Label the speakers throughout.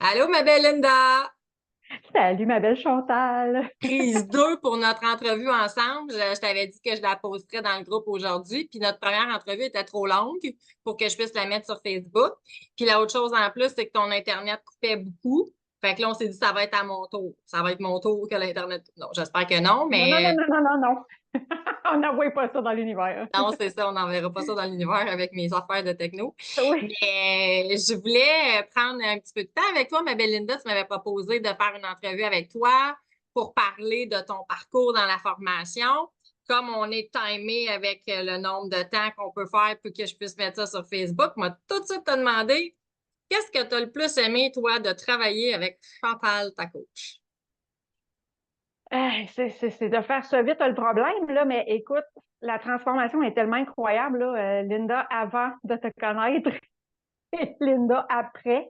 Speaker 1: Allô, ma belle Linda!
Speaker 2: Salut, ma belle Chantal.
Speaker 1: Prise 2 pour notre entrevue ensemble. Je t'avais dit que je la posterais dans le groupe aujourd'hui. Puis notre première entrevue était trop longue pour que je puisse la mettre sur Facebook. Puis la autre chose en plus, c'est que ton Internet coupait beaucoup. Fait que là, on s'est dit, ça va être à mon tour. Ça va être mon tour que l'Internet. Non, j'espère que non,
Speaker 2: Non, non, non,
Speaker 1: mais
Speaker 2: non, non, non, non. On n'envoie pas ça dans l'univers.
Speaker 1: non, c'est ça, on n'enverra pas ça dans l'univers avec mes affaires de techno.
Speaker 2: Oui.
Speaker 1: Mais je voulais prendre un petit peu de temps avec toi, ma belle Linda. Tu m'avais proposé de faire une entrevue avec toi pour parler de ton parcours dans la formation. Comme on est timé avec le nombre de temps qu'on peut faire pour que je puisse mettre ça sur Facebook, moi, tout de suite te demander, qu'est-ce que tu as le plus aimé, toi, de travailler avec Chantal, ta coach?
Speaker 2: C'est de faire ça vite, le problème, là, mais écoute, la transformation est tellement incroyable, là. Linda avant de te connaître et Linda après.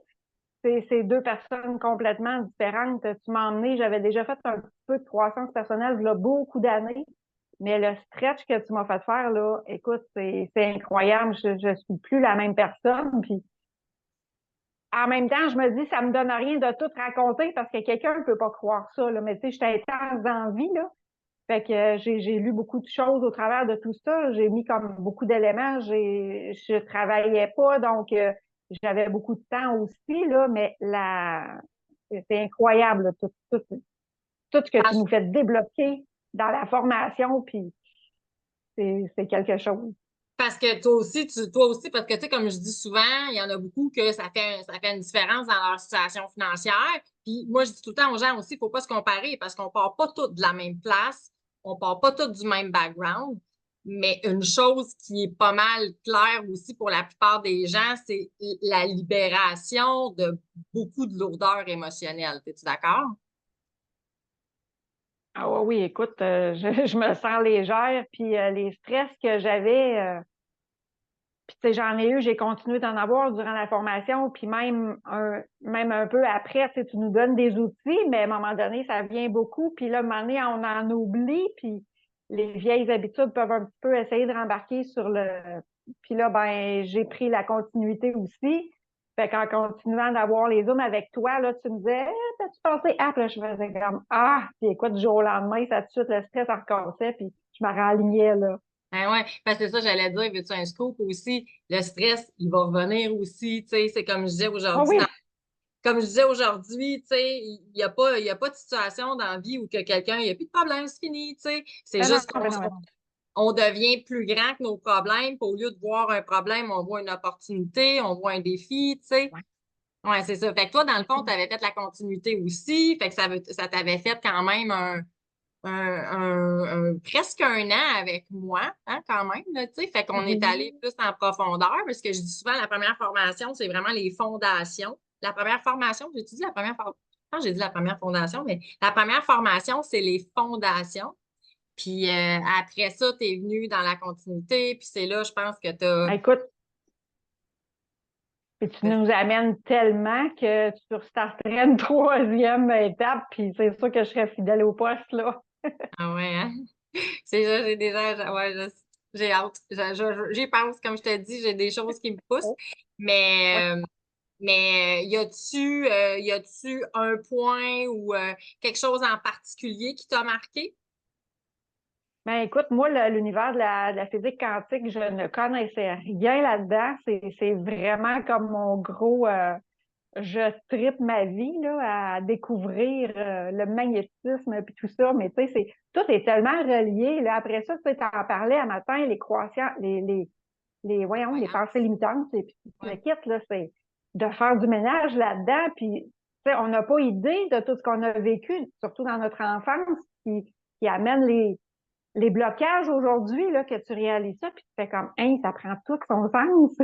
Speaker 2: C'est deux personnes complètement différentes. Tu m'as emmené, j'avais déjà fait un petit peu de croissance personnelle il y a beaucoup d'années, mais le stretch que tu m'as fait faire, là, écoute, c'est incroyable. Je suis plus la même personne. Puis en même temps, je me dis, ça me donne rien de tout raconter parce que quelqu'un ne peut pas croire ça, là. Mais tu sais, j'étais intense dans la vie, là. Fait que j'ai lu beaucoup de choses au travers de tout ça. J'ai mis comme beaucoup d'éléments. Je travaillais pas, donc j'avais beaucoup de temps aussi, là, mais c'est incroyable, là, tout ce que tu nous fais débloquer dans la formation, puis c'est quelque chose.
Speaker 1: Parce que toi aussi, parce que tu sais, comme je dis souvent, il y en a beaucoup que ça fait une différence dans leur situation financière. Puis moi, je dis tout le temps aux gens aussi, il ne faut pas se comparer parce qu'on part pas tous de la même place, on part pas tous du même background. Mais une chose qui est pas mal claire aussi pour la plupart des gens, c'est la libération de beaucoup de lourdeur émotionnelle. Es-tu d'accord?
Speaker 2: Ah ouais, oui, écoute, je me sens légère, puis les stress que j'avais, puis tu sais, j'en ai eu, j'ai continué d'en avoir durant la formation, puis même un peu après, tu sais, tu nous donnes des outils, mais à un moment donné, ça vient beaucoup, puis là, à un moment donné, on en oublie, puis les vieilles habitudes peuvent un petit peu essayer de rembarquer sur le... Puis là, ben, j'ai pris la continuité aussi. Fait qu'en continuant d'avoir les zooms avec toi, là, tu me disais, t'as-tu pensé à? Puis là, je faisais comme, ah! Puis écoute, du jour au lendemain, ça tout de suite, le stress en recassait, puis je me ralignais, là.
Speaker 1: Ah ouais, parce que c'est ça, j'allais dire, veux-tu un scoop aussi? Le stress, il va revenir aussi, tu sais, c'est comme je disais
Speaker 2: Ah
Speaker 1: aujourd'hui
Speaker 2: oui!
Speaker 1: comme je disais aujourd'hui, tu sais, il y a pas de situation dans la vie où que quelqu'un, il n'y a plus de problème, c'est fini, tu sais. C'est
Speaker 2: Ben non,
Speaker 1: juste
Speaker 2: ben non, ben non.
Speaker 1: on devient plus grand que nos problèmes. Puis au lieu de voir un problème, on voit une opportunité, on voit un défi, tu sais.
Speaker 2: Ouais.
Speaker 1: Ouais, c'est ça. Fait que toi, dans le fond, tu avais fait la continuité aussi. Fait que ça t'avait fait quand même presque un an avec moi, hein, quand même, là, tu sais. Fait qu'on est
Speaker 2: Oui.
Speaker 1: allé plus en profondeur parce que je dis souvent, la première formation, c'est vraiment les fondations. La première formation, j'ai dit la première formation. J'ai dit la première fondation, mais la première formation, c'est les fondations. Puis après ça, tu es venu dans la continuité. Puis c'est là, je pense que tu as.
Speaker 2: Écoute, puis tu nous amènes tellement que tu restarterais une troisième étape, puis c'est sûr que je serais fidèle au poste, là.
Speaker 1: Ah ouais, hein? C'est ça, j'ai déjà. Ouais, j'ai hâte. J'y pense, comme je te dis, j'ai des choses qui me poussent.
Speaker 2: Oh, ouais.
Speaker 1: Mais y a-tu un point ou quelque chose en particulier qui t'a marqué?
Speaker 2: Ben écoute, moi, l'univers de la physique quantique, je ne connaissais rien là-dedans. C'est vraiment comme mon gros je tripe ma vie là, à découvrir le magnétisme et tout ça, mais tu sais, tout est tellement relié. Là. Après ça, tu sais, t'en parlais à matin, les croyances, voyons, les pensées
Speaker 1: Croyance.
Speaker 2: limitantes, et puis le
Speaker 1: Ouais.
Speaker 2: kit, là, c'est de faire du ménage là-dedans, puis tu sais, on n'a pas idée de tout ce qu'on a vécu, surtout dans notre enfance, qui amène les blocages aujourd'hui, là, que tu réalises ça, puis tu fais comme, hein, ça prend tout son sens.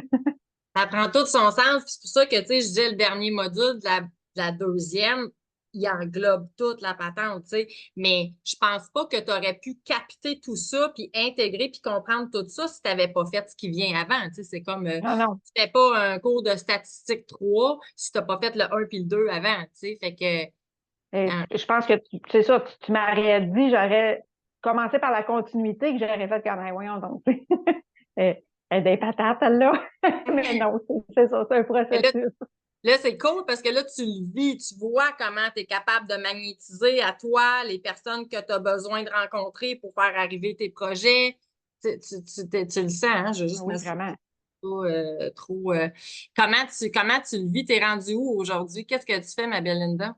Speaker 1: Ça prend tout son sens. Puis c'est pour ça que, tu sais, je disais le dernier module de la deuxième, il englobe toute la patente, tu sais. Mais je pense pas que tu aurais pu capter tout ça, puis intégrer, puis comprendre tout ça si tu n'avais pas fait ce qui vient avant. Tu sais, c'est comme,
Speaker 2: Non, non.
Speaker 1: tu fais pas un cours de statistique 3 si tu n'as pas fait le un puis le 2 avant, tu sais. Fait que, hein,
Speaker 2: Je pense que c'est ça, tu m'aurais dit, j'aurais commencé par la continuité, que j'aurais fait comme, hey, voyons donc, elle est des patates, elle-là. Mais non, c'est ça, c'est un
Speaker 1: mais là,
Speaker 2: processus.
Speaker 1: Là, c'est cool parce que là, tu le vis, tu vois comment tu es capable de magnétiser à toi les personnes que tu as besoin de rencontrer pour faire arriver tes projets. Tu le sens, hein? Je vais juste
Speaker 2: Oui,
Speaker 1: m'assurer
Speaker 2: vraiment.
Speaker 1: pas trop. Comment tu le vis? T'es rendu où aujourd'hui? Qu'est-ce que tu fais, ma belle Linda?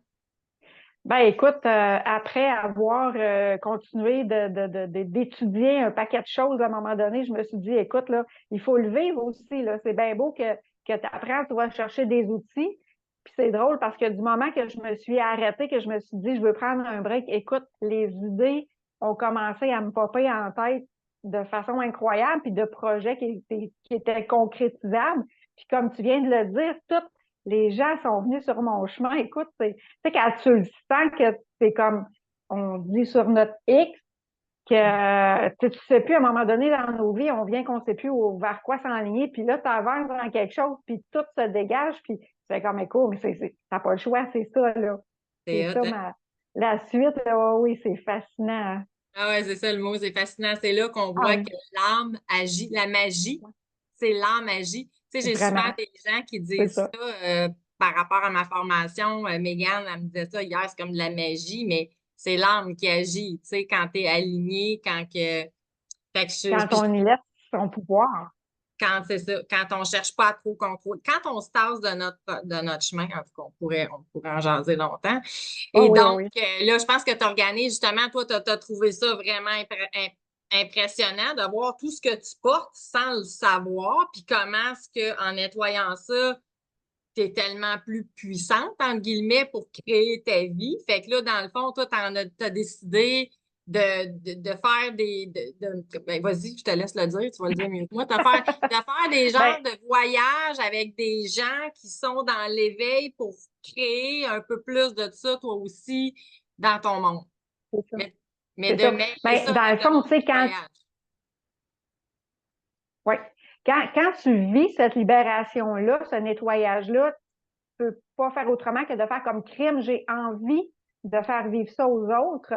Speaker 2: Ben écoute, après avoir continué d'étudier un paquet de choses à un moment donné, je me suis dit, écoute, là, il faut le vivre aussi, là. C'est bien beau que tu apprends, tu vas chercher des outils. Puis c'est drôle parce que du moment que je me suis arrêtée, que je me suis dit, je veux prendre un break, écoute, les idées ont commencé à me popper en tête de façon incroyable, puis de projets qui étaient concrétisables. Puis comme tu viens de le dire, toutes les gens sont venus sur mon chemin. Écoute, tu sais, quand tu le sens que c'est comme on dit sur notre X, que tu sais plus à un moment donné dans nos vies, on vient qu'on sait plus vers quoi s'enligner, puis là, tu avances dans quelque chose, puis tout se dégage, puis c'est comme écho, mais t'as pas le choix, c'est ça, là.
Speaker 1: C'est
Speaker 2: C'est
Speaker 1: hot,
Speaker 2: ça,
Speaker 1: hein?
Speaker 2: la suite, là, oui, c'est fascinant.
Speaker 1: Ah ouais, c'est ça le mot, c'est fascinant. C'est là qu'on
Speaker 2: Ah
Speaker 1: voit
Speaker 2: oui,
Speaker 1: que l'âme agit, la magie, c'est l'âme agit. Tu sais, j'ai souvent
Speaker 2: vraiment,
Speaker 1: des gens qui
Speaker 2: c'est
Speaker 1: disent
Speaker 2: ça.
Speaker 1: ça par rapport à ma formation. Mégane, elle me disait ça hier, c'est comme de la magie, mais c'est l'âme qui agit, tu sais, quand tu es aligné, quand que. Fait que
Speaker 2: Quand
Speaker 1: puis
Speaker 2: on y laisse son pouvoir.
Speaker 1: quand c'est ça, quand on cherche pas à trop contrôler, quand on se tasse de notre chemin, en tout cas, on pourrait en jaser longtemps.
Speaker 2: Oh
Speaker 1: Et
Speaker 2: oui,
Speaker 1: donc,
Speaker 2: oh oui.
Speaker 1: là, je pense que tu organises, justement, toi, tu as trouvé ça vraiment impressionnant de voir tout ce que tu portes sans le savoir, puis comment est-ce qu'en nettoyant ça, tu es tellement plus puissante, entre guillemets, pour créer ta vie. Fait que là, dans le fond, toi, t'as décidé de faire ben, vas-y, je te laisse le dire, tu vas le dire mieux que moi. De faire des
Speaker 2: Ben,
Speaker 1: genres de voyages avec des gens qui sont dans l'éveil pour créer un peu plus de ça, toi aussi, dans ton monde.
Speaker 2: c'est ça.
Speaker 1: Mais, mais
Speaker 2: C'est
Speaker 1: de
Speaker 2: ça.
Speaker 1: mêler
Speaker 2: Ben,
Speaker 1: ça
Speaker 2: dans
Speaker 1: avec
Speaker 2: le
Speaker 1: le
Speaker 2: fond,
Speaker 1: monde
Speaker 2: tu sais,
Speaker 1: du voyage.
Speaker 2: ouais. Quand tu vis cette libération-là, ce nettoyage-là, tu peux pas faire autrement que de faire comme crime. J'ai envie de faire vivre ça aux autres.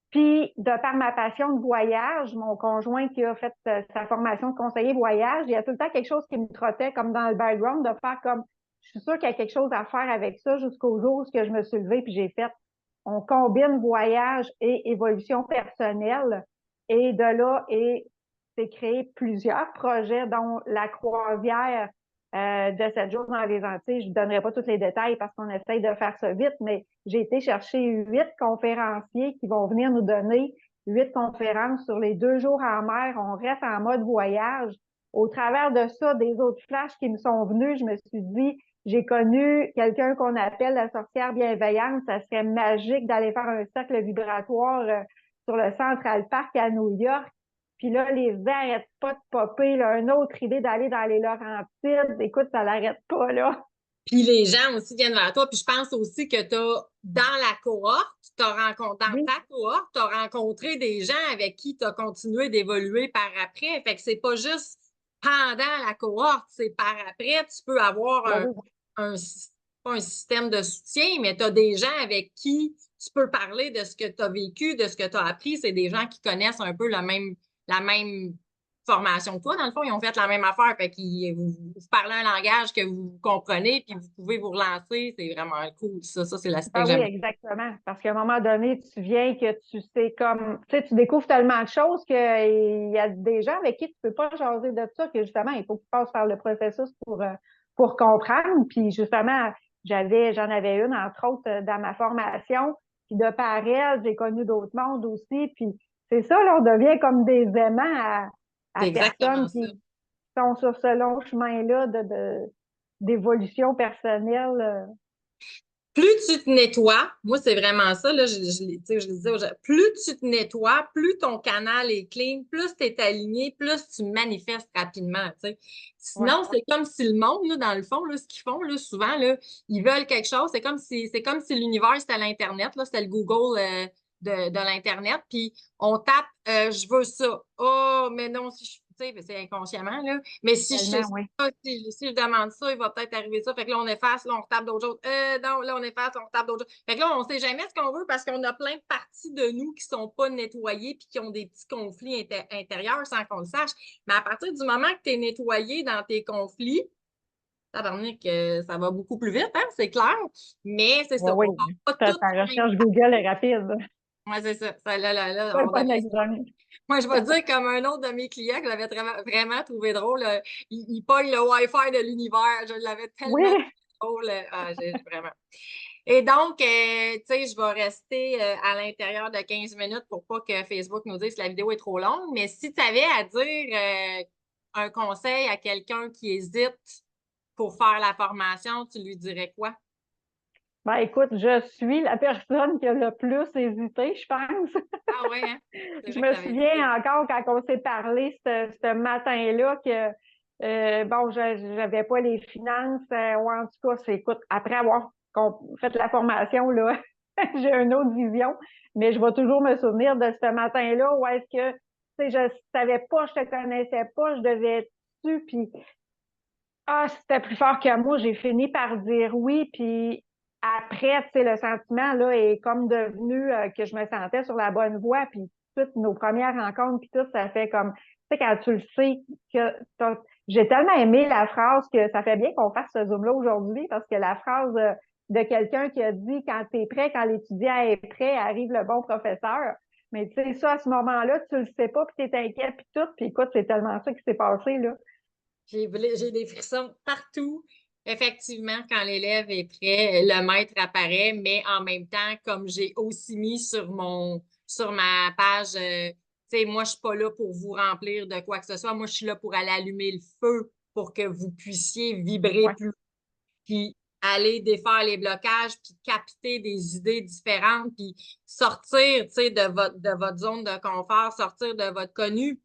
Speaker 2: Puis, de par ma passion de voyage, mon conjoint qui a fait sa formation de conseiller voyage, il y a tout le temps quelque chose qui me trottait comme dans le background de faire comme, je suis sûre qu'il y a quelque chose à faire avec ça jusqu'au jour où je me suis levée puis j'ai fait, on combine voyage et évolution personnelle. Et de là, c'est créé plusieurs projets, dont la croisière de 7 jours dans les Antilles. Je ne donnerai pas tous les détails parce qu'on essaye de faire ça vite, mais j'ai été chercher 8 conférenciers qui vont venir nous donner 8 conférences sur les 2 jours en mer. On reste en mode voyage. Au travers de ça, des autres flashs qui me sont venus, je me suis dit, j'ai connu quelqu'un qu'on appelle la sorcière bienveillante. Ça serait magique d'aller faire un cercle vibratoire sur le Central Park à New York. Puis là, les idées n'arrêtent pas de popper. Là. Une autre idée d'aller dans les Laurentides. Écoute, ça n'arrête pas, là.
Speaker 1: Puis les gens aussi viennent vers toi. Puis je pense aussi que tu as, dans la cohorte, dans
Speaker 2: Oui,
Speaker 1: ta cohorte, tu as rencontré des gens avec qui tu as continué d'évoluer par après. Fait que c'est pas juste pendant la cohorte, c'est par après. Tu peux avoir
Speaker 2: oh oui,
Speaker 1: un, pas un système de soutien, mais tu as des gens avec qui tu peux parler de ce que tu as vécu, de ce que tu as appris. C'est des gens qui connaissent un peu la même formation que toi. Dans le fond, ils ont fait la même affaire. Fait qu'ils vous parlez un langage que vous comprenez, puis vous pouvez vous relancer. C'est vraiment cool. Ça c'est l'aspect
Speaker 2: ben
Speaker 1: que
Speaker 2: oui,
Speaker 1: j'aime.
Speaker 2: exactement. Parce qu'à un moment donné, tu viens que tu sais comme, tu sais, tu découvres tellement de choses qu'il y a des gens avec qui tu peux pas jaser de ça, que justement, il faut que tu passes par le processus pour comprendre. Puis justement, j'en avais une, entre autres, dans ma formation. Puis de par elle, j'ai connu d'autres mondes aussi. Puis c'est ça, là, on devient comme des aimants
Speaker 1: C'est
Speaker 2: à
Speaker 1: exactement
Speaker 2: personnes
Speaker 1: ça.
Speaker 2: qui sont sur ce long chemin-là d'évolution personnelle.
Speaker 1: Plus tu te nettoies, moi, c'est vraiment ça, là, tu sais, je le disais aux gens, plus tu te nettoies, plus ton canal est clean, plus tu es aligné, plus tu manifestes rapidement, tu sais.
Speaker 2: Ouais.
Speaker 1: Sinon, c'est comme si le monde, là, dans le fond, là, ce qu'ils font, là, souvent, là, ils veulent quelque chose, c'est comme si l'univers, c'était l'Internet, là, c'était le Google de l'Internet, puis on tape je veux ça. Oh, mais non, si je, tu sais, c'est inconsciemment, là. Mais si je,
Speaker 2: Tellement, oui.
Speaker 1: si je demande ça, il va peut-être arriver ça. Fait que là, on efface, là, on retape d'autres choses. Non, là, on efface, on retape d'autres choses. Fait que là, on ne sait jamais ce qu'on veut parce qu'on a plein de parties de nous qui ne sont pas nettoyées puis qui ont des petits conflits intérieurs sans qu'on le sache. Mais à partir du moment que tu es nettoyé dans tes conflits, tabarnak, ça va beaucoup plus vite, hein, c'est clair. Mais c'est
Speaker 2: Oui,
Speaker 1: ça,
Speaker 2: oui.
Speaker 1: on part pas
Speaker 2: Ta,
Speaker 1: toutes
Speaker 2: ta
Speaker 1: en même
Speaker 2: recherche
Speaker 1: temps.
Speaker 2: Google est rapide.
Speaker 1: Ouais, c'est ça. Là,
Speaker 2: C'est
Speaker 1: on
Speaker 2: pas un
Speaker 1: devrait.
Speaker 2: exemple.
Speaker 1: Moi, je vais dire comme un autre de mes clients que j'avais vraiment trouvé drôle. Il pogne le Wi-Fi de l'univers. Je l'avais
Speaker 2: Oui,
Speaker 1: tellement trouvé drôle. Vraiment. Et donc, tu sais, je vais rester à l'intérieur de 15 minutes pour pas que Facebook nous dise que la vidéo est trop longue. Mais si tu avais à dire un conseil à quelqu'un qui hésite pour faire la formation, tu lui dirais quoi?
Speaker 2: ben écoute, je suis la personne qui a le plus hésité, je pense.
Speaker 1: Ah ouais, hein? C'est
Speaker 2: Je
Speaker 1: vrai que
Speaker 2: me
Speaker 1: tu avais dit.
Speaker 2: souviens encore quand on s'est parlé ce matin-là que bon, je n'avais pas les finances, ou en tout cas, écoute, après avoir fait la formation, là, j'ai une autre vision, mais je vais toujours me souvenir de ce matin-là où est-ce que, tu sais, je savais pas, je te connaissais pas, je devais être dessus, puis c'était plus fort que moi. J'ai fini par dire oui, puis après, tu sais, le sentiment, là, est comme devenu que je me sentais sur la bonne voie, puis toutes nos premières rencontres, puis tout, ça fait comme, tu sais, quand tu le sais que j'ai tellement aimé la phrase que ça fait bien qu'on fasse ce Zoom-là aujourd'hui, parce que la phrase de quelqu'un qui a dit, quand tu es prêt, quand l'étudiant est prêt, arrive le bon professeur. Mais tu sais, ça, à ce moment-là, tu le sais pas, puis tu es inquiète, puis tout, puis écoute, c'est tellement ça qui s'est passé, là.
Speaker 1: J'ai des frissons partout. Effectivement, quand l'élève est prêt, le maître apparaît, mais en même temps, comme j'ai aussi mis sur ma page, tu sais, moi, je suis pas là pour vous remplir de quoi que ce soit. Moi, je suis là pour aller allumer le feu pour que vous puissiez vibrer
Speaker 2: Ouais,
Speaker 1: plus, puis aller défaire les blocages, puis capter des idées différentes, puis sortir, tu sais, de votre zone de confort, sortir de votre connu.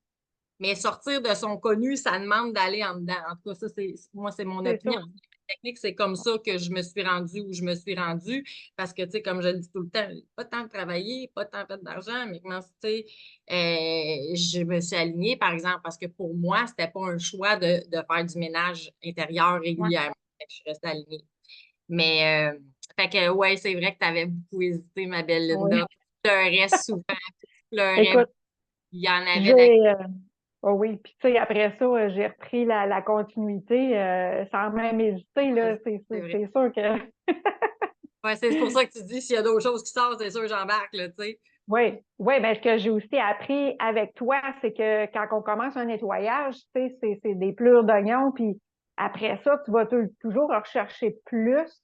Speaker 1: Mais sortir de son connu, ça demande d'aller en dedans. En tout cas, ça, moi, c'est mon
Speaker 2: c'est
Speaker 1: opinion.
Speaker 2: ça.
Speaker 1: Technique, c'est comme ça que je me suis rendue où je me suis rendue. Parce que, tu sais, comme je le dis tout le temps, pas tant de travailler, pas tant fait d'argent, mais comment, tu sais, je me suis alignée, par exemple, parce que pour moi, c'était pas un choix de faire du ménage intérieur
Speaker 2: Ouais.
Speaker 1: régulièrement. Fait que je suis restée alignée. Mais, fait que, ouais, c'est vrai que tu avais beaucoup hésité, ma belle
Speaker 2: Oui.
Speaker 1: Linda. Tu pleurais souvent, tu pleurais beaucoup.
Speaker 2: Écoute,
Speaker 1: Il y en avait
Speaker 2: j'ai oh oui, puis tu sais, après ça, j'ai repris la continuité sans même hésiter, là.
Speaker 1: c'est vrai.
Speaker 2: C'est sûr que
Speaker 1: Ouais, c'est pour ça que tu dis s'il y a d'autres choses qui sortent, c'est sûr j'embarque, là, tu sais.
Speaker 2: oui, oui, mais ce que j'ai aussi appris avec toi, c'est que quand on commence un nettoyage, tu sais, c'est des plures d'oignon, puis après ça, tu vas toujours rechercher plus,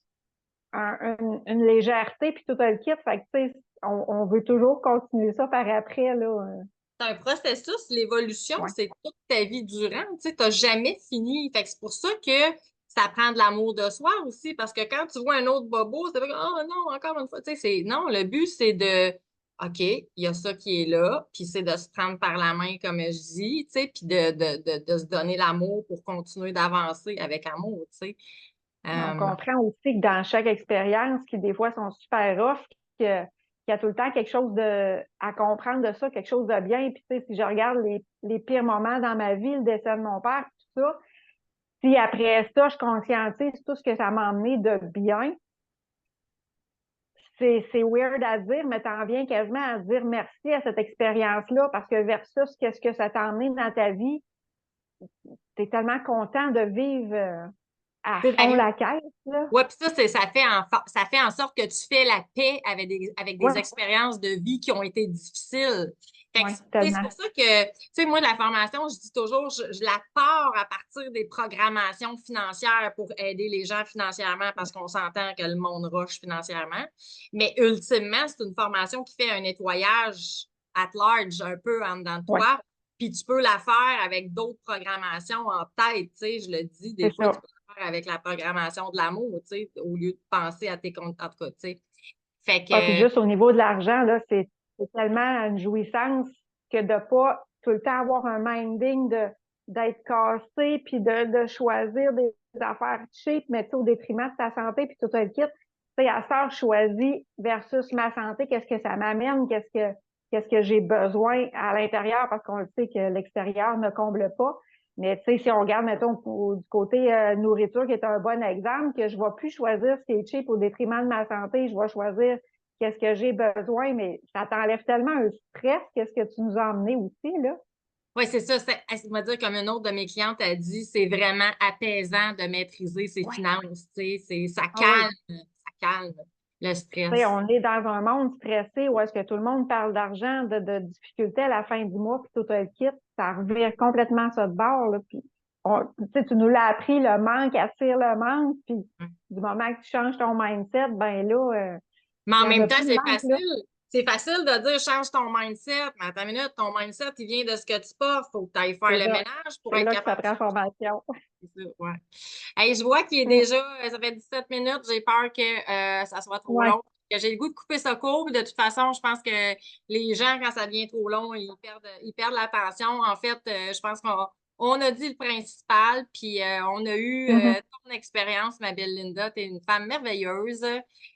Speaker 2: une légèreté, puis tout le kit. Fait que, tu sais, on veut toujours continuer ça par après, là.
Speaker 1: C'est un processus, l'évolution,
Speaker 2: Ouais.
Speaker 1: c'est toute ta vie durant, tu sais, t'as jamais fini. Fait que c'est pour ça que ça prend de l'amour de soi aussi, parce que quand tu vois un autre bobo, c'est pas que, oh non, encore une fois, tu sais, non, le but, c'est de, OK, il y a ça qui est là, puis c'est de se prendre par la main, comme je dis, tu sais, puis de se donner l'amour pour continuer d'avancer avec amour, tu sais.
Speaker 2: Mais on
Speaker 1: Euh,
Speaker 2: comprend aussi que dans chaque expérience, qui des fois sont super rough, que, qu'il y a tout le temps quelque chose à comprendre de ça, quelque chose de bien. Puis, tu sais, si je regarde les pires moments dans ma vie, le décès de mon père, tout ça, si après ça, je conscientise tout ce que ça m'a emmené de bien, c'est weird à dire, mais t'en viens quasiment à dire merci à cette expérience-là, parce que versus qu'est-ce que ça t'a emmené dans ta vie, t'es tellement content de vivre à
Speaker 1: c'est
Speaker 2: fond
Speaker 1: la
Speaker 2: la caisse, là.
Speaker 1: Ouais, puis ça, ça fait en sorte que tu fais la paix avec des
Speaker 2: Ouais,
Speaker 1: expériences de vie qui ont été difficiles. Fait que,
Speaker 2: ouais,
Speaker 1: tu sais, c'est
Speaker 2: tellement.
Speaker 1: pour ça que, tu sais, moi, la formation, je dis toujours, je la pars à partir des programmations financières pour aider les gens financièrement parce qu'on s'entend que le monde roche financièrement. Mais ultimement, c'est une formation qui fait un nettoyage at large un peu en dedans de
Speaker 2: Ouais,
Speaker 1: toi. Puis tu peux la faire avec d'autres programmations en tête, tu sais, je le dis, des
Speaker 2: c'est
Speaker 1: fois, tu
Speaker 2: ça.
Speaker 1: peux avec la programmation de l'amour, tu sais, au lieu de penser à tes comptes, en tout cas, tu sais. Fait
Speaker 2: Ah, puis
Speaker 1: que,
Speaker 2: juste au niveau de l'argent, là, c'est tellement une jouissance que de pas tout le temps avoir un minding d'être cassé, puis de choisir des affaires cheap, mais tu sais, au détriment de ta santé, puis tout le kit. Tu sais, à ça, je choisis versus ma santé, qu'est-ce que ça m'amène, qu'est-ce que j'ai besoin à l'intérieur, parce qu'on le sait que l'extérieur ne comble pas. Mais tu sais, si on regarde, mettons, du côté nourriture, qui est un bon exemple, que je ne vais plus choisir ce qui est cheap au détriment de ma santé, je vais choisir qu'est-ce que j'ai besoin, mais ça t'enlève tellement un stress, qu'est-ce que tu nous as emmené aussi, là.
Speaker 1: Oui, c'est ça. Elle m'a dit, comme une autre de mes clientes a dit, c'est vraiment apaisant de maîtriser ses
Speaker 2: Ouais.
Speaker 1: finances. Ça
Speaker 2: Ah oui.
Speaker 1: calme le
Speaker 2: Tu sais,
Speaker 1: stress.
Speaker 2: on est dans un monde stressé où est-ce que tout le monde parle d'argent, de difficultés à la fin du mois, puis tout le kit, ça revient complètement ça de bord, là, puis tu sais, tu nous l'as appris, le manque attire le manque, puis du moment que tu changes ton mindset, ben là,
Speaker 1: Mais
Speaker 2: il
Speaker 1: en
Speaker 2: n'y en
Speaker 1: même
Speaker 2: a
Speaker 1: temps,
Speaker 2: plus de
Speaker 1: c'est
Speaker 2: manque, là.
Speaker 1: facile. C'est facile de dire change ton mindset. Mais attends une minute, ton mindset, il vient de ce que tu portes. Faut que tu ailles faire
Speaker 2: C'est
Speaker 1: le
Speaker 2: ça.
Speaker 1: ménage pour
Speaker 2: C'est
Speaker 1: être
Speaker 2: là que ça
Speaker 1: capable de
Speaker 2: prend
Speaker 1: changer.
Speaker 2: formation.
Speaker 1: C'est ça, ouais. Hey, je vois qu'il est
Speaker 2: Mm.
Speaker 1: déjà, ça fait 17 minutes. J'ai peur que ça soit trop
Speaker 2: Ouais.
Speaker 1: long. Que j'ai le goût de couper ça court. Puis de toute façon, je pense que les gens, quand ça devient trop long, ils perdent l'attention. En fait, je pense qu'on a dit le principal. Puis on a eu
Speaker 2: Mhm.
Speaker 1: ton expérience, ma belle Linda. Tu es une femme merveilleuse.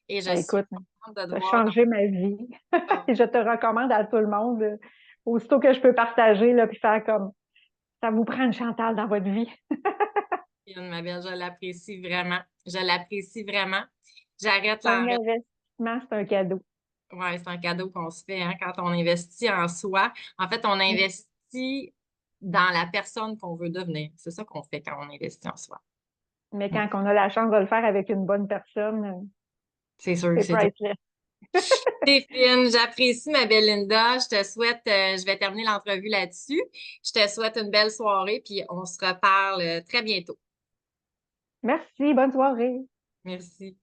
Speaker 1: Et je
Speaker 2: Ben,
Speaker 1: suis
Speaker 2: écoute,
Speaker 1: contente de te
Speaker 2: ça a
Speaker 1: voir
Speaker 2: changé ma vie.
Speaker 1: dans
Speaker 2: Et je te recommande à tout le monde, aussitôt que je peux partager, là, puis faire comme ça vous prend une Chantal dans votre vie.
Speaker 1: ma belle. Je l'apprécie vraiment. Je l'apprécie vraiment. J'arrête
Speaker 2: C'est un
Speaker 1: l'enregistrement.
Speaker 2: investissement, c'est un cadeau.
Speaker 1: Ouais, c'est un cadeau qu'on se fait hein, quand on investit en soi. En fait, on
Speaker 2: Mm.
Speaker 1: investit dans la personne qu'on veut devenir. C'est ça qu'on fait quand on investit en soi.
Speaker 2: Mais
Speaker 1: Ouais.
Speaker 2: quand on a la chance de le faire avec une bonne personne,
Speaker 1: C'est sûr que
Speaker 2: c'est
Speaker 1: c'est tout.
Speaker 2: priceless.
Speaker 1: C'est fine. J'apprécie ma belle Linda. Je te souhaite, je vais terminer l'entrevue là-dessus. Je te souhaite une belle soirée, puis on se reparle très bientôt.
Speaker 2: Merci, bonne soirée.
Speaker 1: Merci.